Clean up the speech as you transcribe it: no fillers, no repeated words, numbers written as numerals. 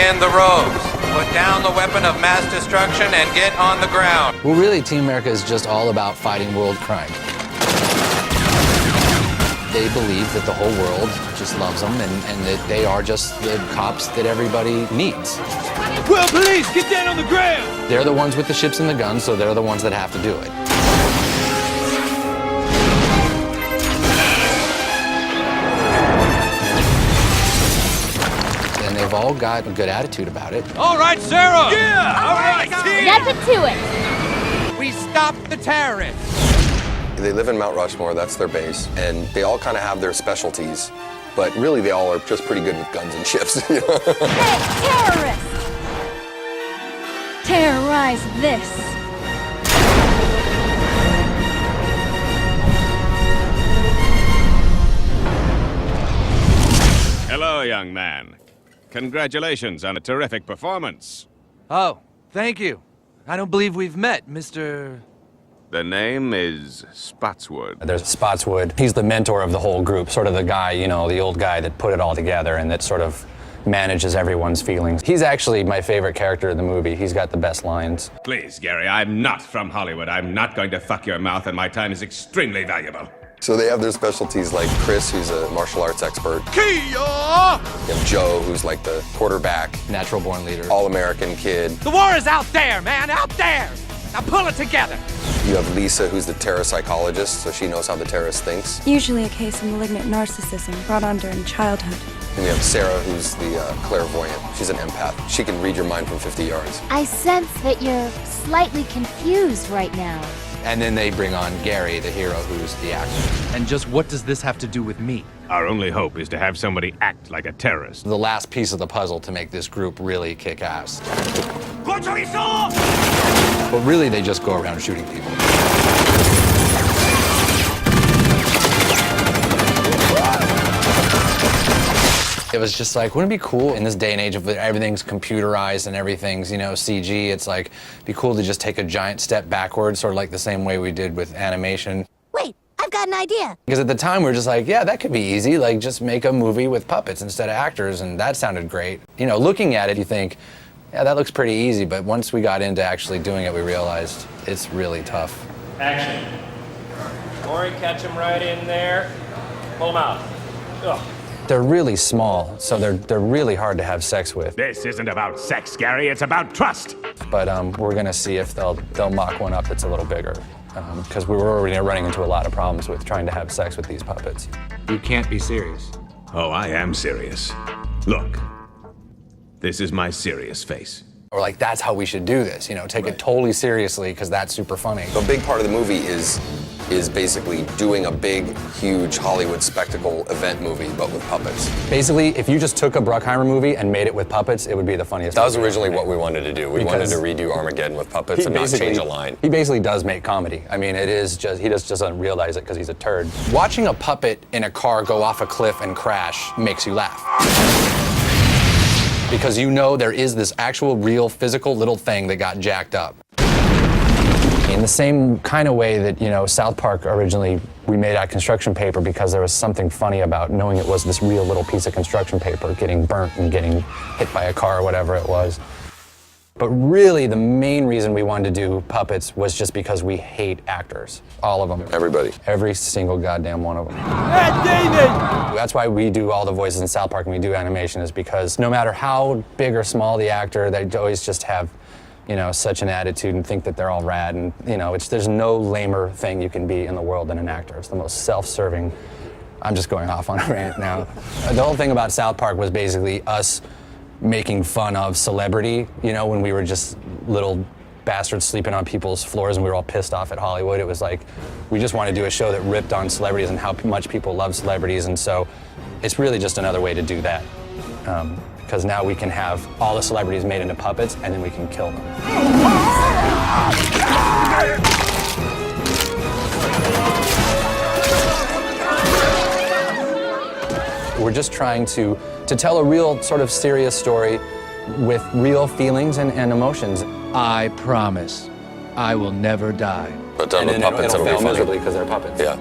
in the robes. Put down the weapon of mass destruction and get on the ground. Well, really, Team America is just all about fighting world crime. They believe that the whole world just loves them and that they are just the cops that everybody needs. Well, police, get down on the ground! They're the ones with the ships and the guns, so they're the ones that have to do it. And they've all got a good attitude about it. All right, Sarah! Yeah! All right, team! That's it to it! We stopped the terrorists. They live in Mount Rushmore, that's their base, and they all kind of have their specialties, but really they all are just pretty good with guns and ships. Hey, terrorists! Terrorize this. Hello, young man. Congratulations on a terrific performance. Oh, thank you. I don't believe we've met, Mr. The name is Spotswood. There's Spotswood. He's the mentor of the whole group, sort of the guy, you know, the old guy that put it all together and that sort of manages everyone's feelings. He's actually my favorite character in the movie. He's got the best lines. Please, Gary, I'm not from Hollywood. I'm not going to fuck your mouth, and my time is extremely valuable. So they have their specialties like Chris, who's a martial arts expert. Kia! You have Joe, who's like the quarterback, Natural born leader. all-American kid. The war is out there, man, out there! Now pull it together! You have Lisa, who's the terror psychologist, so she knows how the terrorist thinks. Usually a case of malignant narcissism brought on during childhood. And we have Sarah, who's the clairvoyant. She's an empath. She can read your mind from 50 yards. I sense that you're slightly confused right now. And then they bring on Gary, the hero, who's the actor. And just what does this have to do with me? Our only hope is to have somebody act like a terrorist. The last piece of the puzzle to make this group really kick ass. But really, they just go around shooting people. It was just like, wouldn't it be cool in this day and age of everything's computerized and everything's, you know, CG, it's like, it'd be cool to just take a giant step backwards, sort of like the same way we did with animation. Wait, I've got an idea. Because at the time, we were just like, yeah, that could be easy, like just make a movie with puppets instead of actors, and that sounded great. You know, looking at it, you think, yeah, that looks pretty easy, but once we got into actually doing it, we realized it's really tough. Action. Maury, catch him right in there. Pull him out. Ugh. They're really small, so they're really hard to have sex with. This isn't about sex, Gary. It's about trust. But we're gonna see if they'll mock one up that's a little bigger, because we were already running into a lot of problems with trying to have sex with these puppets. You can't be serious. Oh, I am serious. Look, this is my serious face. Or like, that's how we should do this, you know, take it totally seriously, because that's super funny. So a big part of the movie is basically doing a big, huge Hollywood spectacle event movie, but with puppets. Basically, if you just took a Bruckheimer movie and made it with puppets, it would be the funniest That was movie originally ever what made. we wanted to do. We wanted to redo Armageddon with puppets and not change a line. He basically does make comedy. I mean, it is just, he just doesn't realize it because he's a turd. Watching a puppet in a car go off a cliff and crash makes you laugh. Because you know there is this actual, real, physical little thing that got jacked up. In the same kind of way that, you know, South Park originally, we made out construction paper because there was something funny about knowing it was this real little piece of construction paper getting burnt and getting hit by a car or whatever it was. But really, the main reason we wanted to do puppets was just because we hate actors. All of them. Everybody. Every single goddamn one of them. Hey, David! That's why we do all the voices in South Park and we do animation, is because no matter how big or small the actor, they always just have, you know, such an attitude and think that they're all rad. And, you know, there's no lamer thing you can be in the world than an actor. It's the most self-serving. I'm just going off on a rant now. The whole thing about South Park was basically us making fun of celebrity, you know, when we were just little bastards sleeping on people's floors and we were all pissed off at Hollywood. It was like, we just wanted to do a show that ripped on celebrities and how much people love celebrities, and so it's really just another way to do that. Because now we can have all the celebrities made into puppets and then we can kill them. We're just trying to tell a real sort of serious story with real feelings and emotions. I promise I will never die. But done with puppets, it'll it'll be fail funny. miserably because they're puppets. Yeah.